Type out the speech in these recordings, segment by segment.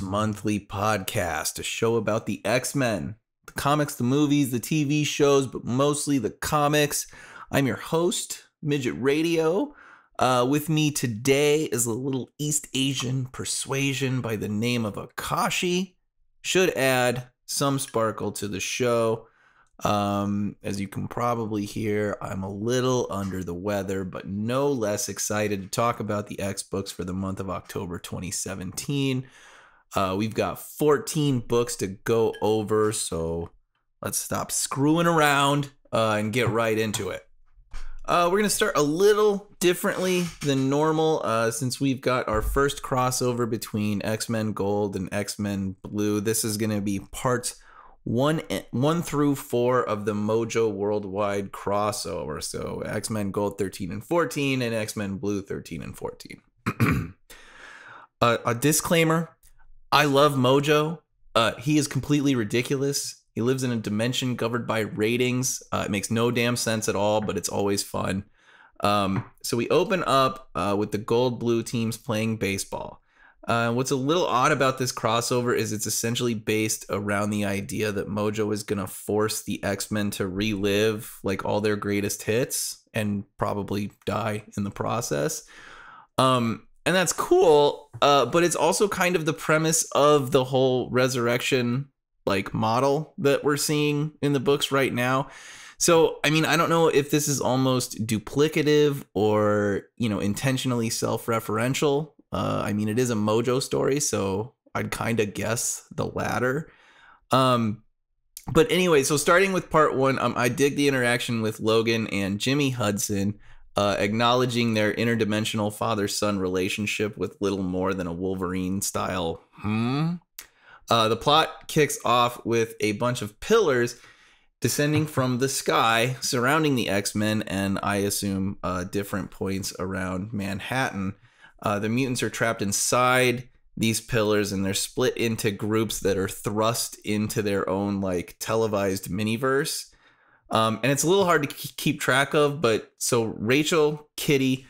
Monthly podcast, a show about the X-Men, the comics, the movies, the TV shows, but mostly the comics. I'm your host, MidgetRadio. With me today is a little East Asian persuasion by the name of Akashi. Should add some sparkle to the show. As you can probably hear, I'm a little under the weather, but no less excited to talk about the X books for the month of October 2017. We've got 14 books to go over, so let's stop screwing around and get right into it. We're going to start a little differently than normal since we've got our first crossover between X-Men Gold and X-Men Blue. This is going to be parts 1 through 4 of the Mojo Worldwide crossover. So X-Men Gold 13 and 14 and X-Men Blue 13 and 14. A disclaimer. I love Mojo. He is completely ridiculous. He lives in a dimension governed by ratings. It makes no damn sense at all, but it's always fun. So we open up with the gold-blue teams playing baseball. What's a little odd about this crossover is it's essentially based around the idea that Mojo is going to force the X-Men to relive like all their greatest hits and probably die in the process. And that's cool, but it's also kind of the premise of the whole resurrection like model that we're seeing in the books right now. So, I mean, I don't know if this is almost duplicative or, you know, intentionally self-referential. I mean, it is a Mojo story, so I'd kind of guess the latter. But anyway, so starting with part 1, I dig the interaction with Logan and Jimmy Hudson. Acknowledging their interdimensional father-son relationship with little more than a Wolverine style. The plot kicks off with a bunch of pillars descending from the sky surrounding the X-Men and I assume different points around Manhattan. The mutants are trapped inside these pillars and they're split into groups that are thrust into their own like televised miniverse. And it's a little hard to keep track of, but so Rachel, Kitty,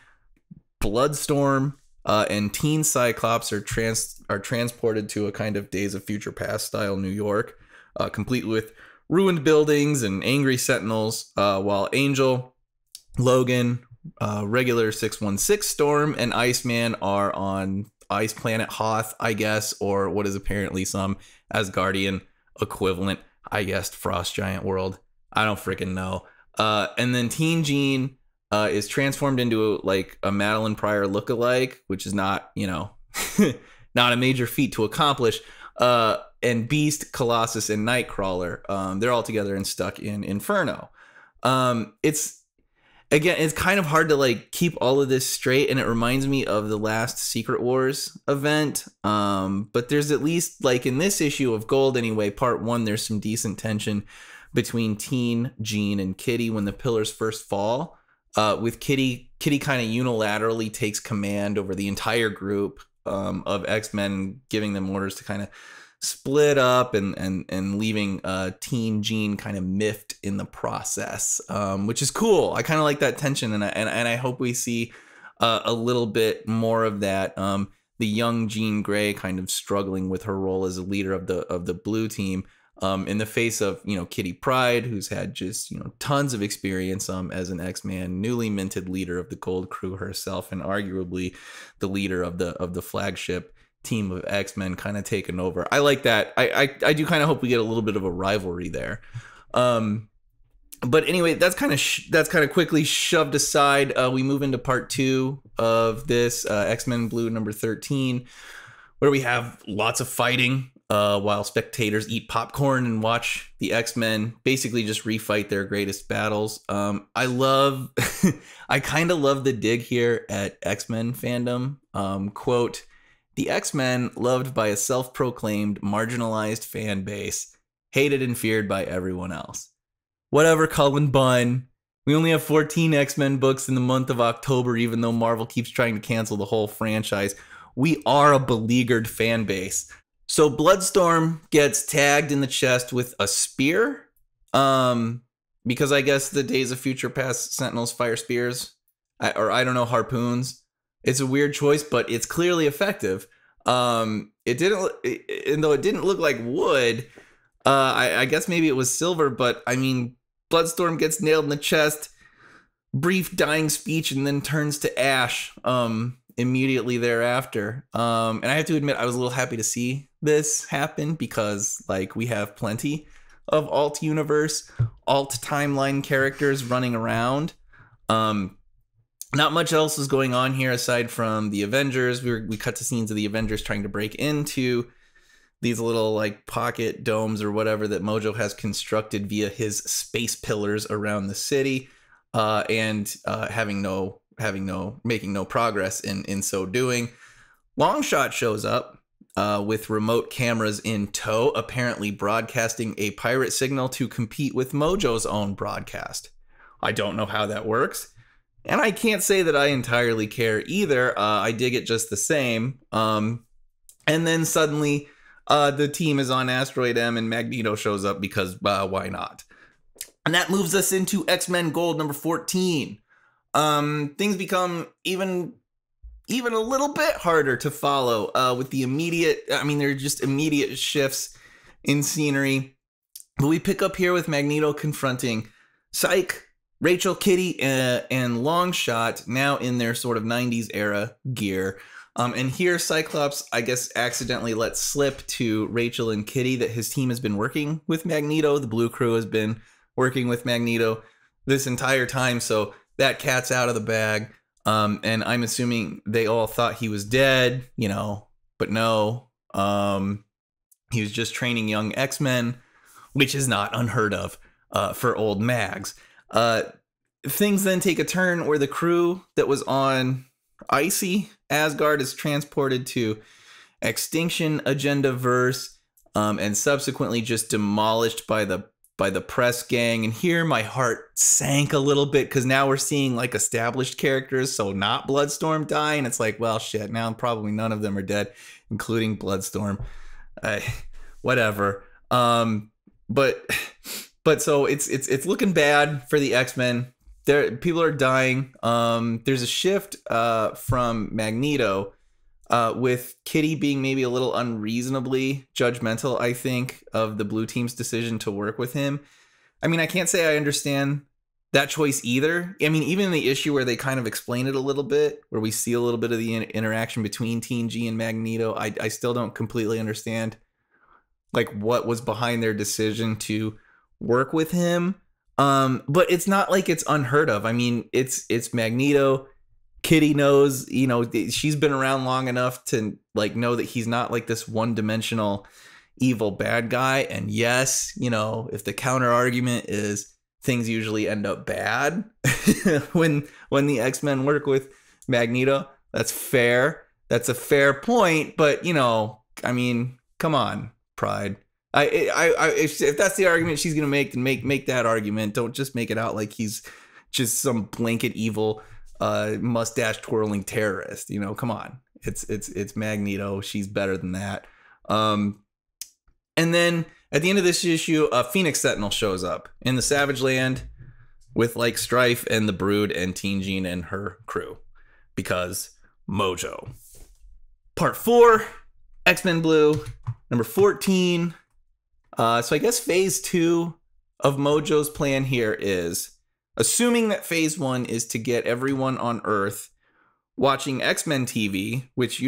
Bloodstorm, and Teen Cyclops are transported to a kind of Days of Future Past style New York, complete with ruined buildings and angry sentinels, while Angel, Logan, regular 616 Storm, and Iceman are on Ice Planet Hoth, I guess, or what is apparently some Asgardian equivalent, I guess, Frost Giant world. I don't freaking know. And then Teen Jean is transformed into like a Madeline Pryor lookalike, which is not, you know, not a major feat to accomplish. And Beast, Colossus, and Nightcrawler, they're all together and stuck in Inferno. It's kind of hard to like keep all of this straight, and it reminds me of the last Secret Wars event. But there's at least like in this issue of Gold anyway, part 1, there's some decent tension between Teen, Jean, and Kitty when the pillars first fall. With Kitty kind of unilaterally takes command over the entire group of X-Men, giving them orders to kind of split up and leaving Teen Jean kind of miffed in the process, which is cool. I kind of like that tension, and I hope we see a little bit more of that. The young Jean Grey kind of struggling with her role as a leader of the blue team. In the face of, you know, Kitty Pryde, who's had just, you know, tons of experience as an X-Man, newly minted leader of the Gold Crew herself, and arguably the leader of the flagship team of X-Men, kind of taken over. I like that. I do kind of hope we get a little bit of a rivalry there. But anyway, that's kind of quickly shoved aside. We move into part 2 of this X-Men Blue number 13, where we have lots of fighting. While spectators eat popcorn and watch the X-Men basically just refight their greatest battles. I kind of love the dig here at X-Men fandom. Quote, The X-Men, loved by a self-proclaimed marginalized fan base, hated and feared by everyone else. Whatever, Cullen Bunn. We only have 14 X-Men books in the month of October, even though Marvel keeps trying to cancel the whole franchise. We are a beleaguered fan base. So Bloodstorm gets tagged in the chest with a spear. Because I guess the Days of Future Past Sentinels fire spears. I don't know, harpoons. It's a weird choice, but it's clearly effective. Though it didn't look like wood, I guess maybe it was silver, but I mean, Bloodstorm gets nailed in the chest, brief dying speech, and then turns to ash immediately thereafter. And I have to admit, I was a little happy to see this happen because, like, we have plenty of alt universe, alt timeline characters running around. Not much else is going on here aside from the Avengers. We cut to scenes of the Avengers trying to break into these little like pocket domes or whatever that Mojo has constructed via his space pillars around the city, and making no progress in so doing. Longshot shows up with remote cameras in tow, apparently broadcasting a pirate signal to compete with Mojo's own broadcast. I don't know how that works. And I can't say that I entirely care either. I dig it just the same. And then suddenly the team is on Asteroid M and Magneto shows up because why not? And that moves us into X-Men Gold number 14. Things become even a little bit harder to follow with the they're just immediate shifts in scenery. But we pick up here with Magneto confronting Psyche, Rachel, Kitty, and Longshot, now in their sort of 90s era gear. And here Cyclops, I guess, accidentally lets slip to Rachel and Kitty that his team has been working with Magneto. The Blue Crew has been working with Magneto this entire time, so that cat's out of the bag. And I'm assuming they all thought he was dead, but no. He was just training young X-Men, which is not unheard of for old Mags. Things then take a turn where the crew that was on icy Asgard is transported to Extinction Agenda verse, and subsequently just demolished by the press gang. And here my heart sank a little bit because now we're seeing like established characters, so not Bloodstorm dying. It's like, well, shit, now probably none of them are dead, including Bloodstorm. Whatever. But so it's looking bad for the X-Men. People are dying. There's a shift from Magneto, with Kitty being maybe a little unreasonably judgmental, I think, of the Blue Team's decision to work with him. I mean, I can't say I understand that choice either. I mean, even in the issue where they kind of explain it a little bit, where we see a little bit of the interaction between TNG and Magneto, I still don't completely understand like what was behind their decision to work with him. But it's not like it's unheard of. I mean, it's Magneto. Kitty knows, she's been around long enough to like know that he's not like this one-dimensional evil bad guy. And yes, if the counter argument is things usually end up bad when the X-Men work with Magneto, that's fair. That's a fair point. But I mean, come on, Pride. If that's the argument she's gonna make, then make that argument. Don't just make it out like he's just some blanket evil mustache twirling terrorist. Come on. It's Magneto. She's better than that. And then at the end of this issue, Phoenix Sentinel shows up in the Savage Land with like Strife and the Brood and Teen Jean and her crew because Mojo. Part 4, X-Men Blue, number 14. So I guess phase 2 of Mojo's plan here is, assuming that phase 1 is to get everyone on Earth watching X-Men TV, which,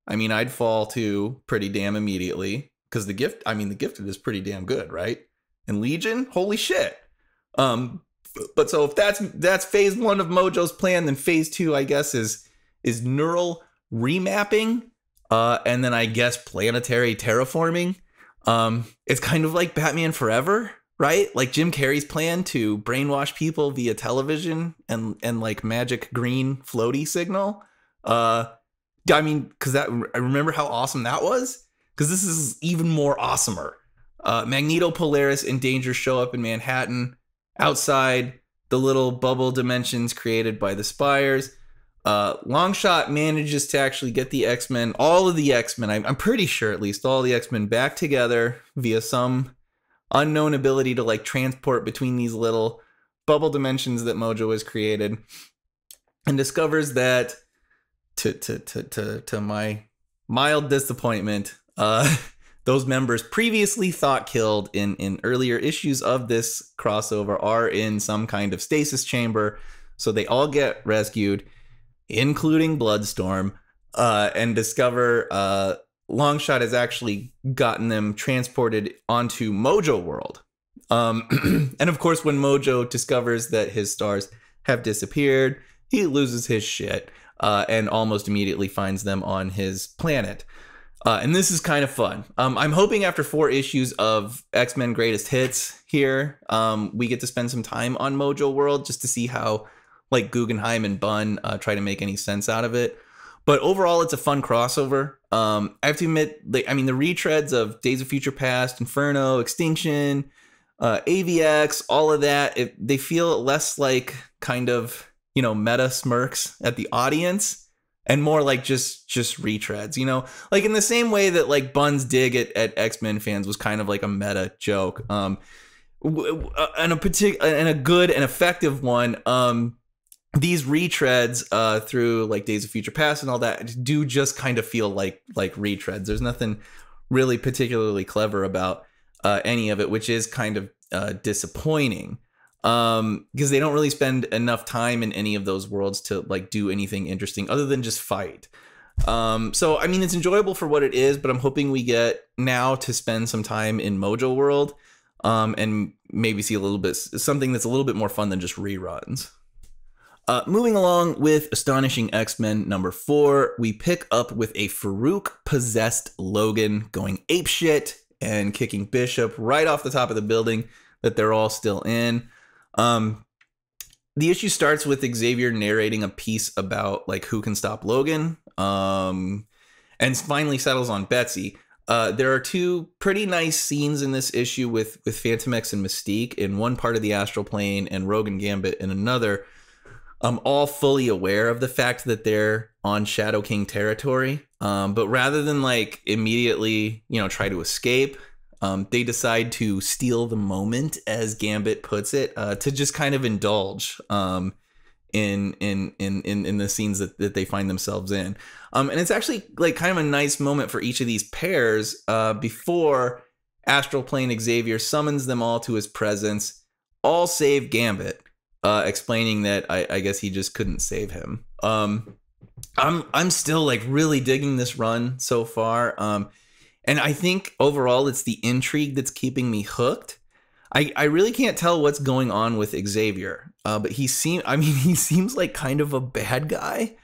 I'd fall to pretty damn immediately because the Gifted is pretty damn good, right? And Legion, holy shit. But so if that's phase 1 of Mojo's plan, then phase 2, I guess, is neural remapping, and then I guess planetary terraforming. It's kind of like Batman Forever, right? Like Jim Carrey's plan to brainwash people via television and like magic green floaty signal. I mean, because I remember how awesome that was. Because this is even more awesomer. Magneto, Polaris, and Danger show up in Manhattan outside the little bubble dimensions created by the Spires. Longshot manages to actually get the X-Men, all of the X-Men, I'm pretty sure at least, all the X-Men back together via some unknown ability to like transport between these little bubble dimensions that Mojo has created, and discovers that, to my mild disappointment, those members previously thought killed in earlier issues of this crossover are in some kind of stasis chamber. So they all get rescued, including Bloodstorm, and discover Longshot has actually gotten them transported onto Mojo World. And of course, when Mojo discovers that his stars have disappeared, he loses his shit and almost immediately finds them on his planet. And this is kind of fun. I'm hoping after 4 issues of X-Men Greatest Hits here, we get to spend some time on Mojo World just to see how like Guggenheim and Bunn try to make any sense out of it. But overall, it's a fun crossover. I have to admit, the retreads of Days of Future Past, Inferno, Extinction, AVX, all of that, they feel less like kind of, meta smirks at the audience and more like just retreads, like in the same way that like Bunn's dig at X-Men fans was kind of like a meta joke. And a good and effective one. These retreads through like Days of Future Past and all that do just kind of feel like retreads. There's nothing really particularly clever about any of it, which is kind of disappointing. Because they don't really spend enough time in any of those worlds to like do anything interesting other than just fight. So I mean, it's enjoyable for what it is, but I'm hoping we get now to spend some time in Mojo World, and maybe see something that's a little bit more fun than just reruns. Moving along with Astonishing X-Men number 4, we pick up with a Farouk-possessed Logan going apeshit and kicking Bishop right off the top of the building that they're all still in. The issue starts with Xavier narrating a piece about like who can stop Logan, and finally settles on Betsy. There are 2 pretty nice scenes in this issue with Phantom X and Mystique in one part of the astral plane and Rogue and Gambit in another. All fully aware of the fact that they're on Shadow King territory, but rather than like immediately try to escape, they decide to steal the moment, as Gambit puts it, to just kind of indulge in the scenes that they find themselves in. And it's actually like kind of a nice moment for each of these pairs before Astral Plane Xavier summons them all to his presence, all save Gambit, explaining that I guess he just couldn't save him. I'm still like really digging this run so far. And I think overall it's the intrigue that's keeping me hooked. I really can't tell what's going on with Xavier, but he seems like kind of a bad guy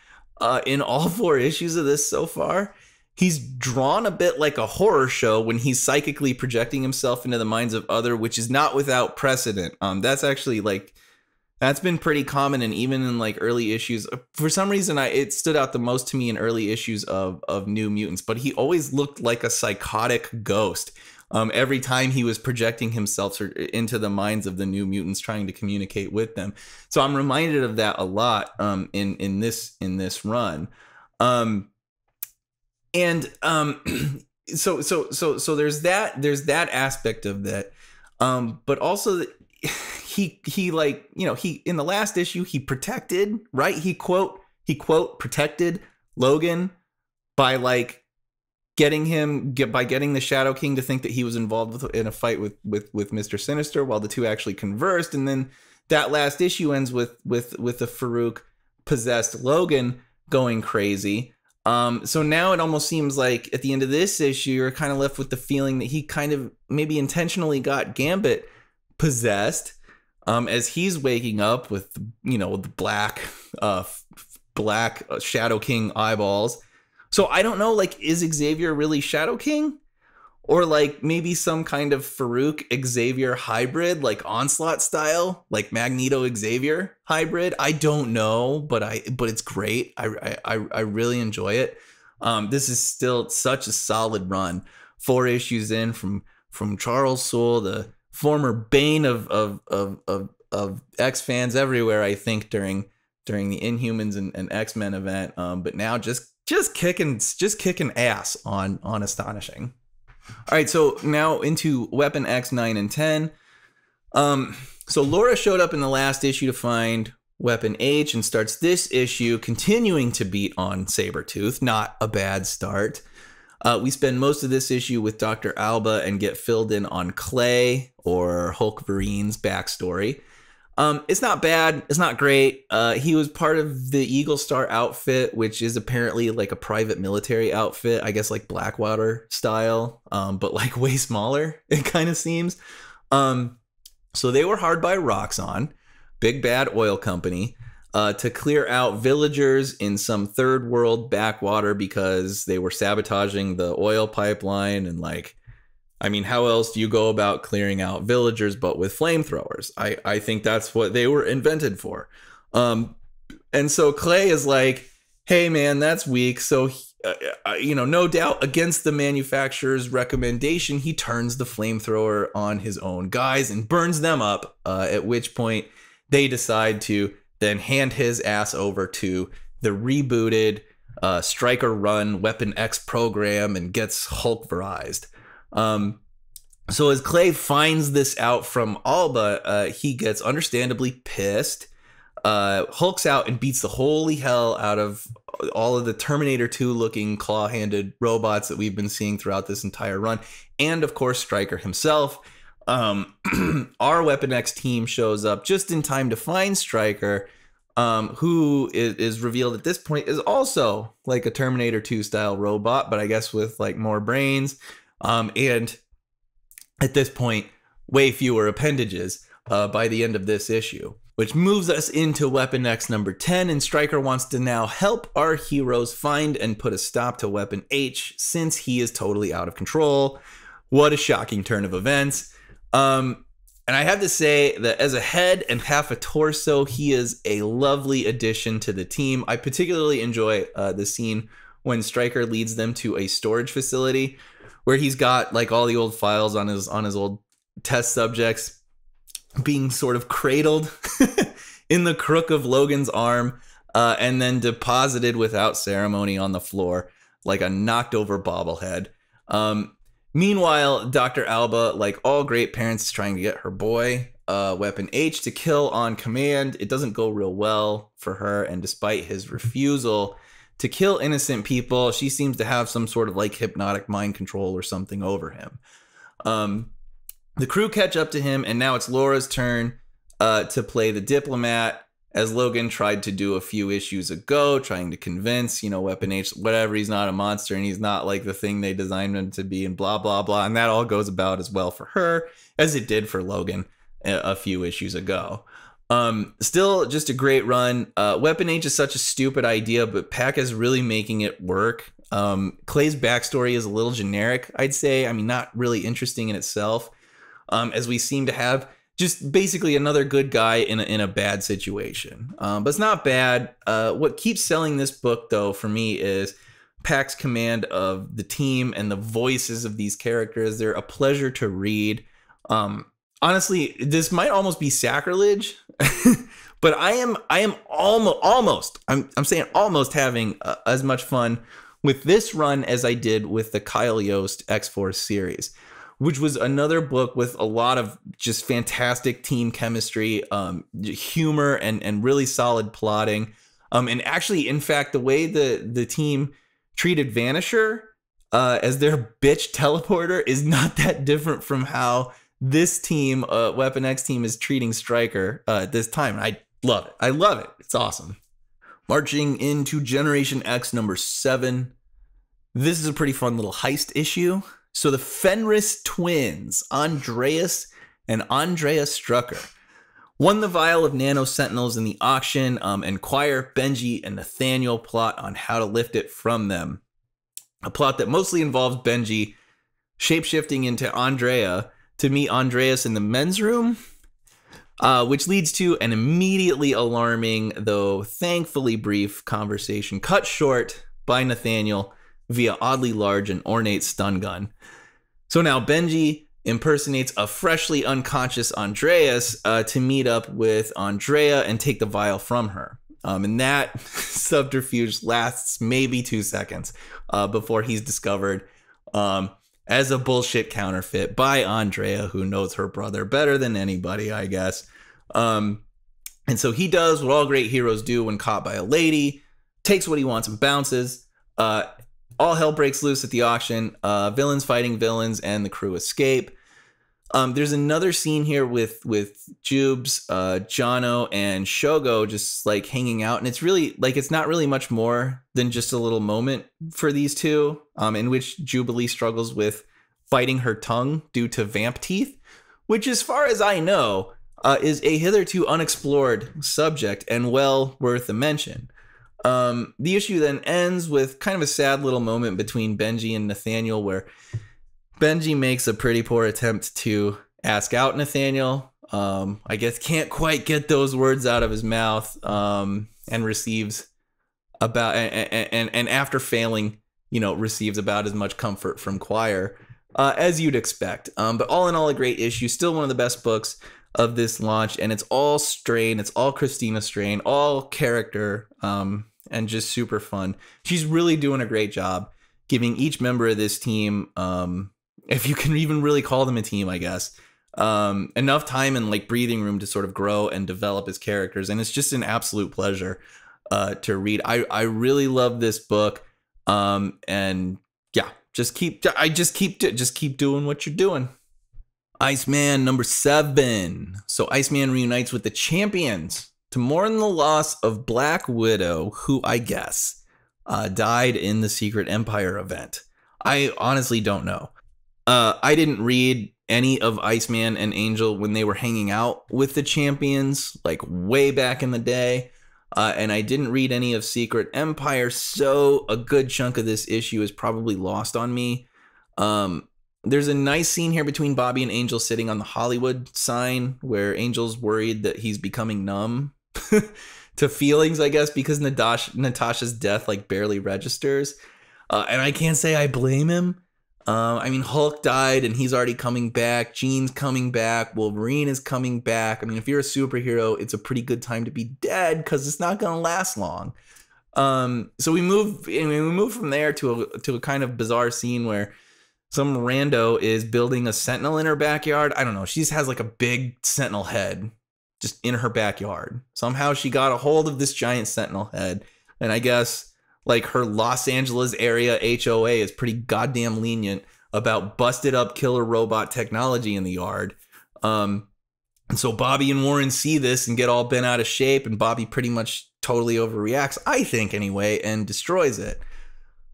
in all 4 issues of this so far. He's drawn a bit like a horror show when he's psychically projecting himself into the minds of other, which is not without precedent. That's actually like, that's been pretty common, and even in like early issues, for some reason, it stood out the most to me in early issues of New Mutants. But he always looked like a psychotic ghost every time he was projecting himself into the minds of the New Mutants, trying to communicate with them. So I'm reminded of that a lot in this run, so there's that aspect of that, but also that he like, he in the last issue he protected, right? He quote protected Logan by like getting the Shadow King to think that he was involved in a fight with Mr. Sinister, while the 2 actually conversed. And then that last issue ends with the Farouk possessed Logan going crazy. So now it almost seems like at the end of this issue, you're kind of left with the feeling that he kind of maybe intentionally got Gambit possessed, as he's waking up with the black Shadow King eyeballs. So I don't know, like, is Xavier really Shadow King, or like maybe some kind of Farouk Xavier hybrid, like Onslaught style, like Magneto Xavier hybrid? I don't know, but it's great. I really enjoy it. This is still such a solid run. 4 issues in from Charles Soule, the former bane of X fans everywhere, I think, during the Inhumans and X-Men event. But now just kicking ass on Astonishing. All right, so now into Weapon X 9 and 10. So Laura showed up in the last issue to find Weapon H and starts this issue continuing to beat on Sabretooth. Not a bad start. We spend most of this issue with Dr. Alba and get filled in on Clay, or Hulkverine's backstory. It's not bad. It's not great. He was part of the Eagle Star outfit, which is apparently like a private military outfit, I guess like Blackwater style, but like way smaller, it kind of seems. So they were hired by Roxxon, big bad oil company, to clear out villagers in some third world backwater because they were sabotaging the oil pipeline. And like, I mean, how else do you go about clearing out villagers but with flamethrowers? I think that's what they were invented for. And so Clay is like, hey man, that's weak. So, no doubt against the manufacturer's recommendation, he turns the flamethrower on his own guys and burns them up, at which point they decide to then hand his ass over to the rebooted Stryker run Weapon X program and gets Hulkverized. So as Clay finds this out from Alba, he gets understandably pissed, hulks out and beats the holy hell out of all of the Terminator 2 looking claw-handed robots that we've been seeing throughout this entire run. And of course, Stryker himself. Our Weapon X team shows up just in time to find Stryker, who is revealed at this point is also like a Terminator 2 style robot, but I guess with like more brains. And at this point, way fewer appendages by the end of this issue, which moves us into Weapon X number 10. And Stryker wants to now help our heroes find and put a stop to Weapon H since he is totally out of control. What a shocking turn of events. And I have to say that as a head and half a torso, he is a lovely addition to the team. I particularly enjoy the scene when Stryker leads them to a storage facility where he's got like all the old files on his old test subjects being sort of cradled in the crook of Logan's arm, and then deposited without ceremony on the floor like a knocked over bobblehead. Meanwhile, Dr. Alba, like all great parents, is trying to get her boy, Weapon H, to kill on command. It doesn't go real well for her, and despite his refusal to kill innocent people, she seems to have some sort of like hypnotic mind control or something over him. The crew catch up to him, and now it's Laura's turn to play the diplomat, as Logan tried to do a few issues ago, trying to convince, Weapon H, whatever, he's not a monster and he's not like the thing they designed him to be and blah, blah, blah. And that all goes about as well for her as it did for Logan a few issues ago. Still just a great run. Weapon H is such a stupid idea, but Pack is really making it work. Clay's backstory is a little generic, I'd say. I mean, not really interesting in itself, as we seem to have just basically another good guy in a bad situation. But it's not bad. What keeps selling this book, though, for me is Pack's command of the team and the voices of these characters. They're a pleasure to read. Honestly, this might almost be sacrilege, but I am almost having as much fun with this run as I did with the Kyle Yost X-Force series, which was another book with a lot of just fantastic team chemistry, humor, and really solid plotting. And actually, in fact, the way the team treated Vanisher as their bitch teleporter is not that different from how this team, Weapon X team, is treating Stryker at this time. And I love it. I love it. It's awesome. Marching into Generation X number 7. This is a pretty fun little heist issue. So the Fenris twins, Andreas and Andrea Strucker, won the vial of nano sentinels in the auction, and Quire, Benji, and Nathaniel plot on how to lift it from them. A plot that mostly involves Benji shapeshifting into Andrea to meet Andreas in the men's room, which leads to an immediately alarming, though thankfully brief, conversation cut short by Nathaniel via oddly large and ornate stun gun. So now Benji impersonates a freshly unconscious Andreas to meet up with Andrea and take the vial from her. And that subterfuge lasts maybe 2 seconds before he's discovered as a bullshit counterfeit by Andrea, who knows her brother better than anybody, I guess. And so he does what all great heroes do when caught by a lady, takes what he wants and bounces. All hell breaks loose at the auction. Villains fighting villains and the crew escape. There's another scene here with Jubes, Jono, and Shogo just like hanging out. And it's really like, it's not really much more than just a little moment for these two, in which Jubilee struggles with biting her tongue due to vamp teeth, which, as far as I know, is a hitherto unexplored subject and well worth a mention. The issue then ends with kind of a sad little moment between Benji and Nathaniel, where Benji makes a pretty poor attempt to ask out Nathaniel. I guess can't quite get those words out of his mouth, and receives about and after failing, receives about as much comfort from Choir as you'd expect. But all in all, a great issue. Still one of the best books of this launch, and it's all Strain, it's all Christina Strain, all character, and just super fun. She's really doing a great job giving each member of this team, if you can even really call them a team, I guess, enough time and like breathing room to sort of grow and develop as characters. And it's just an absolute pleasure to read. I really love this book. And yeah, just keep doing what you're doing. Iceman number 7. So Iceman reunites with the champions to mourn the loss of Black Widow, who I guess died in the Secret Empire event. I honestly don't know. I didn't read any of Iceman and Angel when they were hanging out with the champions, like way back in the day. And I didn't read any of Secret Empire, so a good chunk of this issue is probably lost on me. There's a nice scene here between Bobby and Angel sitting on the Hollywood sign, where Angel's worried that he's becoming numb to feelings, I guess, because Natasha's death like barely registers. And I can't say I blame him. I mean, Hulk died and he's already coming back. Jean's coming back. Wolverine is coming back. I mean, if you're a superhero, it's a pretty good time to be dead because it's not going to last long. So we move from there to a kind of bizarre scene where some rando is building a sentinel in her backyard. I don't know. She just has like a big sentinel head just in her backyard. Somehow she got a hold of this giant sentinel head. And I guess like her Los Angeles area HOA is pretty goddamn lenient about busted up killer robot technology in the yard. And so Bobby and Warren see this and get all bent out of shape, and Bobby pretty much totally overreacts, I think anyway, and destroys it.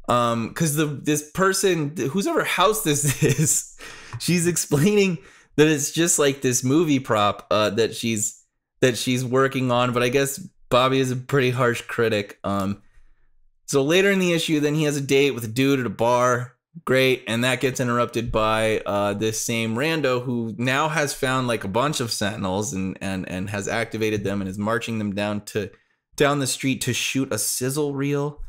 Because this person, whose ever house this is, she's explaining that it's just like this movie prop that she's working on. But I guess Bobby is a pretty harsh critic. So later in the issue, then he has a date with a dude at a bar. Great. And that gets interrupted by this same rando who now has found like a bunch of sentinels and has activated them and is marching them down the street to shoot a sizzle reel.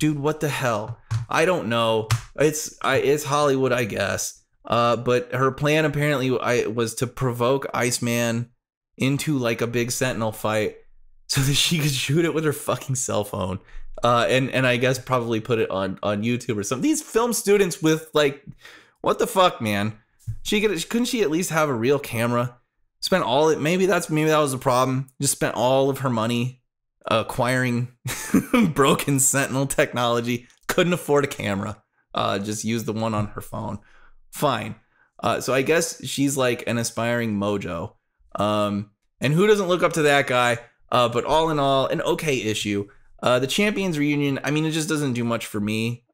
Dude, what the hell? I don't know. It's Hollywood, I guess. But her plan apparently was to provoke Iceman into like a big sentinel fight so that she could shoot it with her fucking cell phone. And I guess probably put it on YouTube or something. These film students with like, what the fuck, man? Couldn't she at least have a real camera? Maybe that was the problem. Just spent all of her money acquiring broken Sentinel technology. Couldn't afford a camera. Just used the one on her phone. Fine. So I guess she's like an aspiring Mojo. And who doesn't look up to that guy? But all in all, an okay issue. The Champions reunion, I mean, it just doesn't do much for me,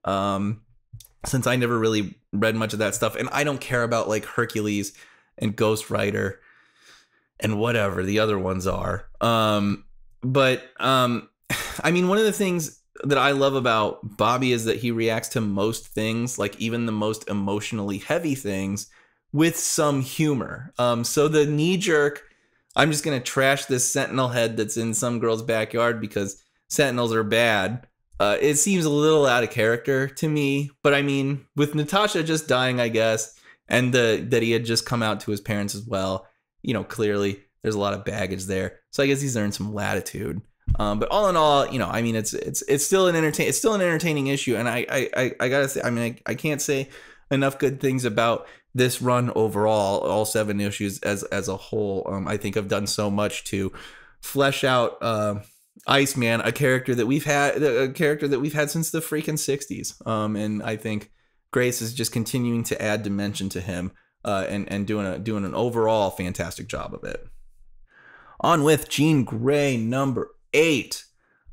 since I never really read much of that stuff, and I don't care about like Hercules and Ghost Rider and whatever the other ones are. But I mean, one of the things that I love about Bobby is that he reacts to most things, like even the most emotionally heavy things, with some humor. So the knee jerk, I'm just gonna trash this Sentinel head that's in some girl's backyard because Sentinels are bad. It seems a little out of character to me, but I mean, with Natasha just dying, I guess, and that he had just come out to his parents as well, clearly there's a lot of baggage there. So I guess he's earned some latitude. But all in all, I mean, it's still an entertaining issue, and I gotta say, I mean, I can't say enough good things about this run overall. All 7 issues as a whole, I think have done so much to flesh out Iceman, a character that we've had since the freaking 60s. And I think Grace is just continuing to add dimension to him, and doing an overall fantastic job of it. On with Jean Grey number 8.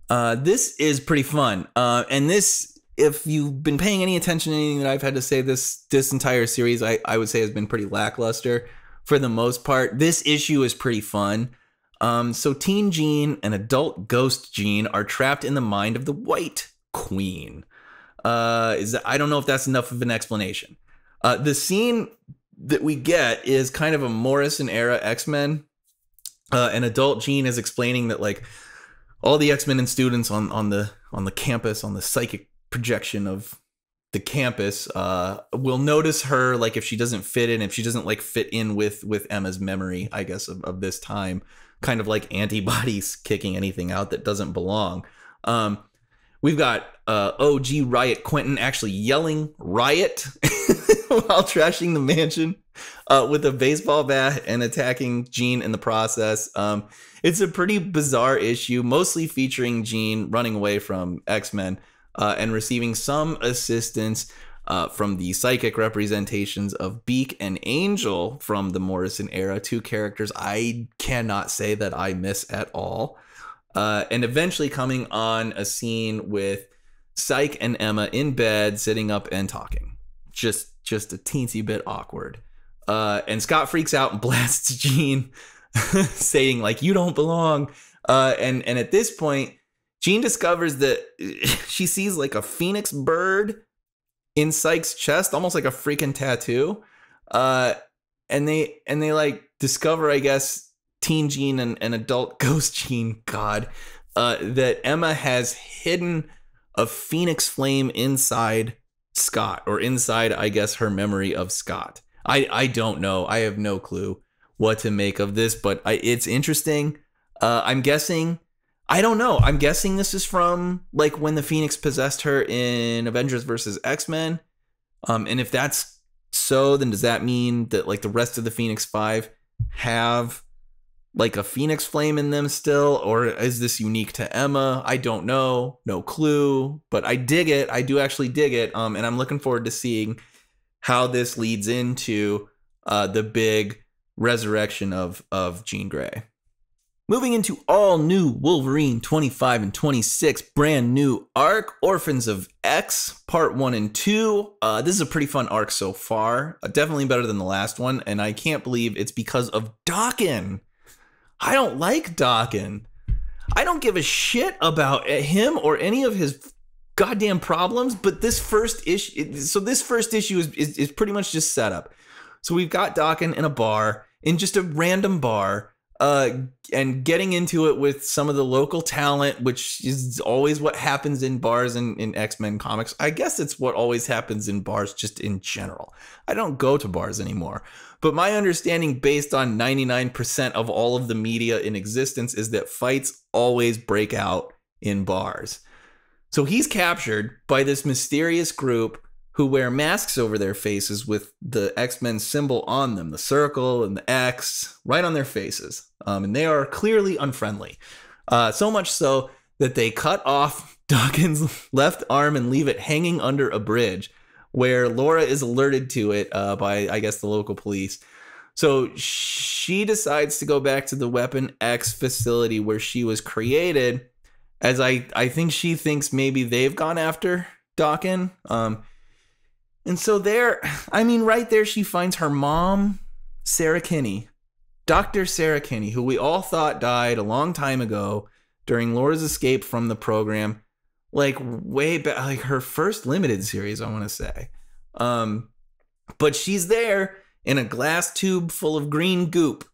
This is pretty fun. And this, if you've been paying any attention to anything that I've had to say this entire series, I would say has been pretty lackluster for the most part. This issue is pretty fun. So Teen Jean and adult Ghost Jean are trapped in the mind of the White Queen. I don't know if that's enough of an explanation. The scene that we get is kind of a Morrison era X-Men. An adult Jean is explaining that, like, all the X-Men and students on the campus, on the psychic projection of the campus, will notice her, like, if she doesn't fit in, if she doesn't like fit in with Emma's memory, I guess, of this time, kind of like antibodies kicking anything out that doesn't belong. We've got OG Riot Quentin actually yelling riot while trashing the mansion with a baseball bat and attacking Jean in the process. It's a pretty bizarre issue, mostly featuring Jean running away from X-Men and receiving some assistance from the psychic representations of Beak and Angel from the Morrison era, 2 characters I cannot say that I miss at all. And eventually coming on a scene with Psyche and Emma in bed, sitting up and talking. Just a teensy bit awkward. And Scott freaks out and blasts Jean, saying, like, you don't belong. And at this point, Jean discovers that she sees, like, a phoenix bird in Psyche's chest, almost like a freaking tattoo. And they like discover, I guess, Teen Jean and adult Ghost Jean, that Emma has hidden a phoenix flame inside Scott, or inside, I guess, her memory of Scott. I don't know. I have no clue what to make of this, but it's interesting. I'm guessing, I don't know. I'm guessing this is from, like, when the Phoenix possessed her in Avengers versus X-Men. And if that's so, then does that mean that, like, the rest of the Phoenix 5 have, like, a Phoenix flame in them still? Or is this unique to Emma? I don't know. No clue. But I dig it. I do actually dig it. And I'm looking forward to seeing how this leads into the big resurrection of Jean Grey. Moving into all new Wolverine 25 and 26, brand new arc, Orphans of X, part 1 and 2. This is a pretty fun arc so far. Definitely better than the last one. And I can't believe it's because of Daken. I don't like Daken. I don't give a shit about him or any of his goddamn problems, but this first issue, is pretty much just setup. So we've got Daken in a bar, in just a random bar, and getting into it with some of the local talent, which is always what happens in bars in X-Men comics. I guess it's what always happens in bars just in general. I don't go to bars anymore. But my understanding, based on 99% of all of the media in existence, is that fights always break out in bars. So he's captured by this mysterious group who wear masks over their faces with the X-Men symbol on them, the circle and the X, right on their faces. And they are clearly unfriendly. So much so that they cut off Daken's left arm and leave it hanging under a bridge, where Laura is alerted to it by, I guess, the local police. So she decides to go back to the Weapon X facility where she was created, as I think she thinks maybe they've gone after Daken. And so right there, she finds her mom, Sarah Kinney, Dr. Sarah Kinney, who we all thought died a long time ago during Laura's escape from the program, like way back, like her first limited series, I want to say. But she's there in a glass tube full of green goop.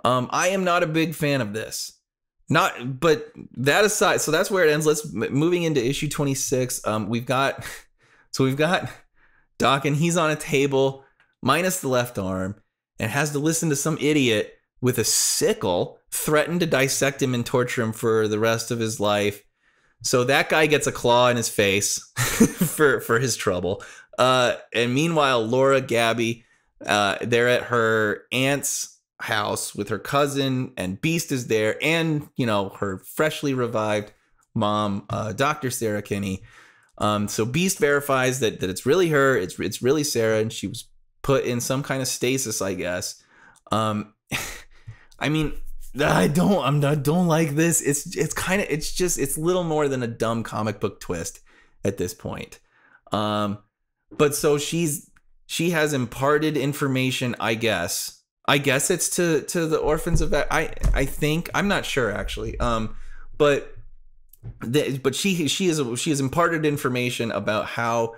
I am not a big fan of this. Not, but that aside, so that's where it ends. Let's moving into issue 26. We've got Doc, and he's on a table minus the left arm and has to listen to some idiot with a sickle threaten to dissect him and torture him for the rest of his life. So that guy gets a claw in his face for his trouble. And meanwhile, Laura, Gabby, they're at her aunt's house with her cousin, and Beast is there, and her freshly revived mom, Dr. Sarah Kinney. So Beast verifies that it's really her, it's really Sarah, and she was put in some kind of stasis, I guess. I mean, I don't like this. It's little more than a dumb comic book twist at this point. But so she has imparted information, I guess. I guess it's to the orphans of that. I think, I'm not sure actually. But she has imparted information about how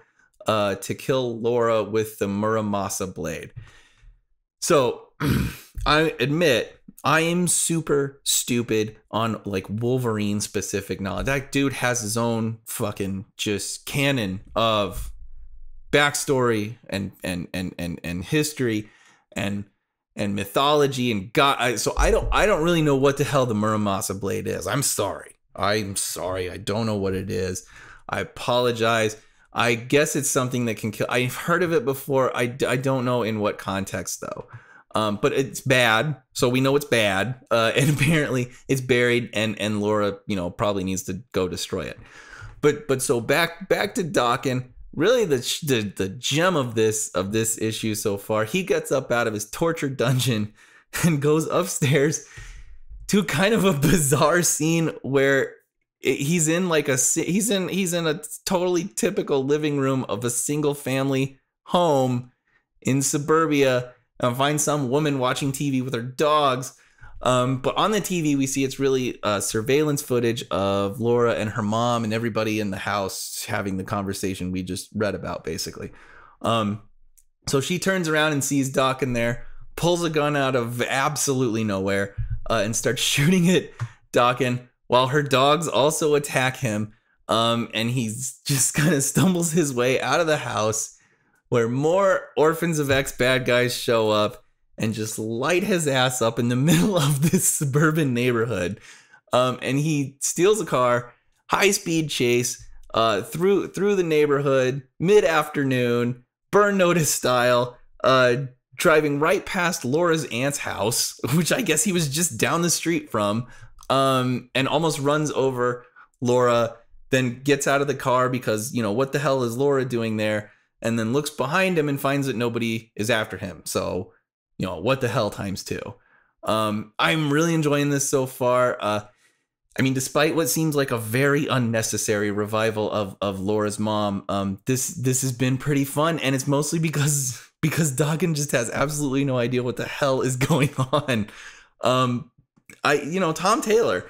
to kill Laura with the Muramasa blade. So I admit I am super stupid on like Wolverine specific knowledge. That dude has his own fucking just canon of backstory and history and mythology and God. So I don't really know what the hell the Muramasa blade is. I'm sorry. I don't know what it is. I apologize. I guess it's something that can kill. I've heard of it before. I don't know in what context though. But it's bad, so we know it's bad. And apparently it's buried, and Laura, probably needs to go destroy it. But so back to Dawkins. Really, the gem of this issue so far. He gets up out of his torture dungeon and goes upstairs to kind of a bizarre scene where he's in a totally typical living room of a single family home in suburbia, and finds some woman watching TV with her dogs. But on the TV, we see it's really surveillance footage of Laura and her mom and everybody in the house having the conversation we just read about, basically. So she turns around and sees Doc in there, pulls a gun out of absolutely nowhere, and starts shooting at Dawkins while her dogs also attack him. And he's just kind of stumbles his way out of the house, where more Orphans of X bad guys show up and just light his ass up in the middle of this suburban neighborhood. And he steals a car, high-speed chase through the neighborhood, mid-afternoon, burn notice style, driving right past Laura's aunt's house, which I guess he was just down the street from, and almost runs over Laura, then gets out of the car because, what the hell is Laura doing there? And then looks behind him and finds that nobody is after him. So, what the hell times two. I'm really enjoying this so far. I mean, despite what seems like a very unnecessary revival of Laura's mom, this has been pretty fun, and it's mostly because Dawkins just has absolutely no idea what the hell is going on. Tom Taylor,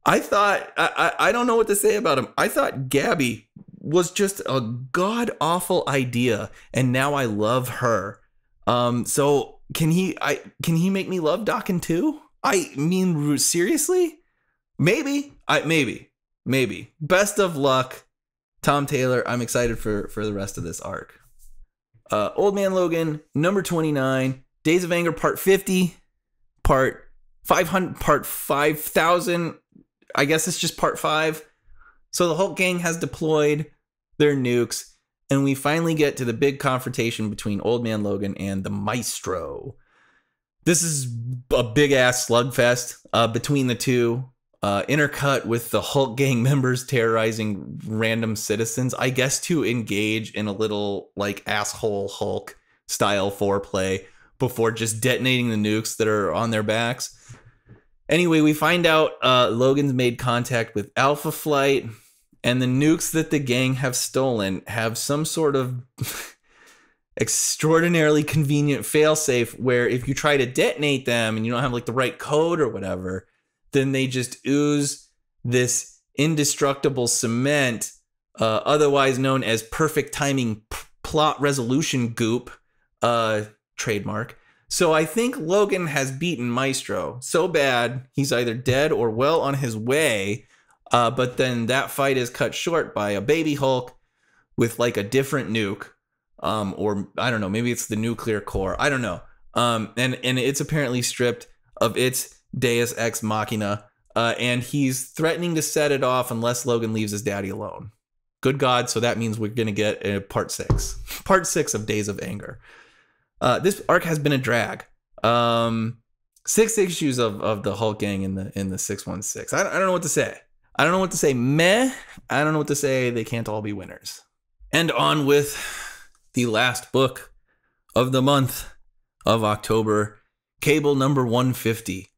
I thought I don't know what to say about him. I thought Gabby was just a god awful idea, and now I love her. So can he make me love Dawkins too? I mean, seriously? Maybe. Best of luck, Tom Taylor. I'm excited for the rest of this arc. Old Man Logan, number 29, Days of Anger, part 50, part 500, part 5,000. I guess it's just part 5. So the Hulk gang has deployed their nukes, and we finally get to the big confrontation between Old Man Logan and the Maestro. This is a big-ass slugfest between the two, intercut with the Hulk gang members terrorizing random citizens, I guess to engage in a little, like, asshole Hulk-style foreplay before just detonating the nukes that are on their backs. Anyway, we find out Logan's made contact with Alpha Flight, and the nukes that the gang have stolen have some sort of extraordinarily convenient failsafe where if you try to detonate them and you don't have like the right code or whatever, then they just ooze this indestructible cement, otherwise known as perfect timing plot resolution goop, trademark. So I think Logan has beaten Maestro so bad he's either dead or well on his way. But then that fight is cut short by a baby Hulk with like a different nuke. Or I don't know, maybe it's the nuclear core. I don't know. And it's apparently stripped of its Deus Ex Machina. And he's threatening to set it off unless Logan leaves his daddy alone. Good God. So that means we're going to get a part 6. Part 6 of Days of Anger. This arc has been a drag. 6 issues of the Hulk gang in the 616. I don't know what to say. I don't know what to say. Meh. I don't know what to say. They can't all be winners. And on with the last book of the month of October, Cable number 150.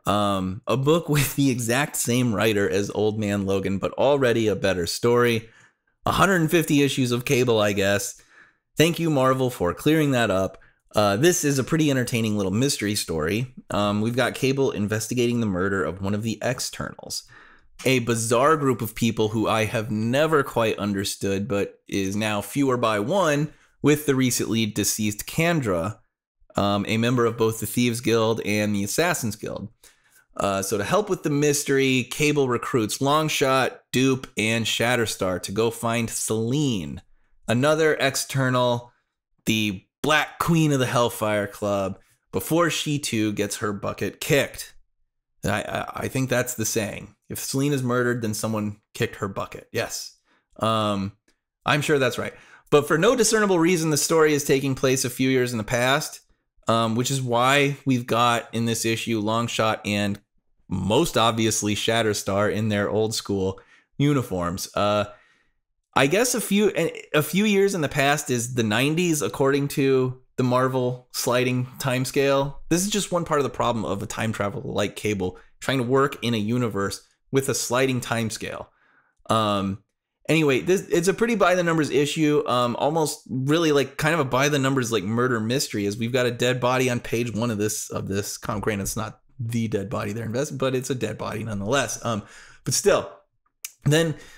A book with the exact same writer as Old Man Logan, but already a better story. 150 issues of Cable, I guess. Thank you, Marvel, for clearing that up. This is a pretty entertaining little mystery story. We've got Cable investigating the murder of one of the externals, a bizarre group of people who I have never quite understood, but is now fewer by one with the recently deceased Kandra, a member of both the Thieves Guild and the Assassins Guild. So to help with the mystery, Cable recruits Longshot, Dupe, and Shatterstar to go find Selene, another external, the Black Queen of the Hellfire Club, before she too gets her bucket kicked. I think that's the saying. If Selene is murdered, then someone kicked her bucket. Yes. I'm sure that's right. But for no discernible reason, the story is taking place a few years in the past, which is why we've got in this issue Longshot and most obviously Shatterstar in their old school uniforms. I guess a few years in the past is the 90s, according to the Marvel sliding timescale. This is just one part of the problem of a time travel like Cable trying to work in a universe with a sliding timescale. Anyway, it's a pretty by the numbers issue. Almost really like kind of a by the numbers like murder mystery, as we've got a dead body on page 1 of this comic. Granted, it's not the dead body they're invested, but it's a dead body nonetheless. But still,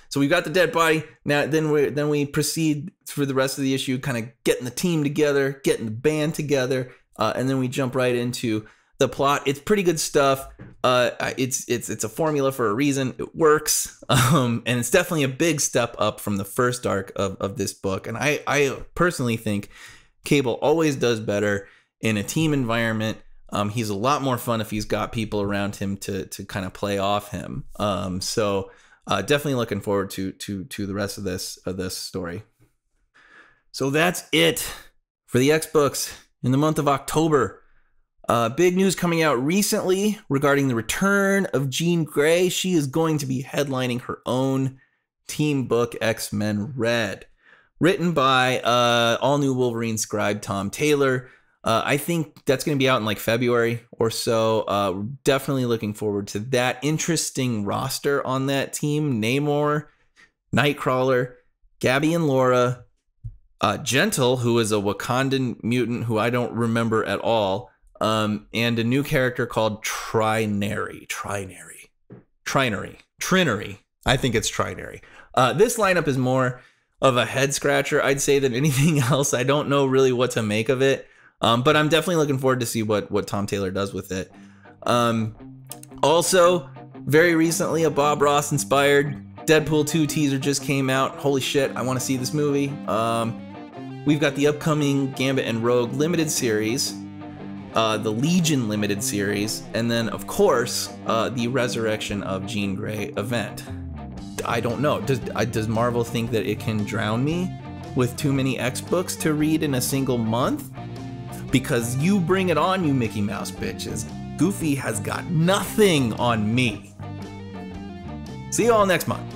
so we've got the dead body. Now, then we proceed for the rest of the issue, kind of getting the team together, getting the band together, and then we jump right into the plot. It's pretty good stuff. It's a formula for a reason. It works, and it's definitely a big step up from the first arc of this book. And I personally think Cable always does better in a team environment. He's a lot more fun if he's got people around him to kind of play off him. So definitely looking forward to the rest of this story. So that's it for the X books in the month of October. Big news coming out recently regarding the return of Jean Grey. She is going to be headlining her own team book, X-Men Red, written by all new Wolverine scribe Tom Taylor. I think that's going to be out in like February or so. Definitely looking forward to that. Interesting roster on that team. Namor, Nightcrawler, Gabby and Laura, Gentle, who is a Wakandan mutant who I don't remember at all, and a new character called Trinary. I think it's Trinary. This lineup is more of a head scratcher, I'd say, than anything else. I don't know really what to make of it. But I'm definitely looking forward to see what Tom Taylor does with it. Also, very recently, a Bob Ross inspired Deadpool 2 teaser just came out. Holy shit, I want to see this movie. We've got the upcoming Gambit and Rogue limited series, the Legion limited series, and then, of course, the Resurrection of Jean Grey event. I don't know. Does Marvel think that it can drown me with too many X books to read in a single month? Because you bring it on, you Mickey Mouse bitches. Goofy has got nothing on me. See you all next month.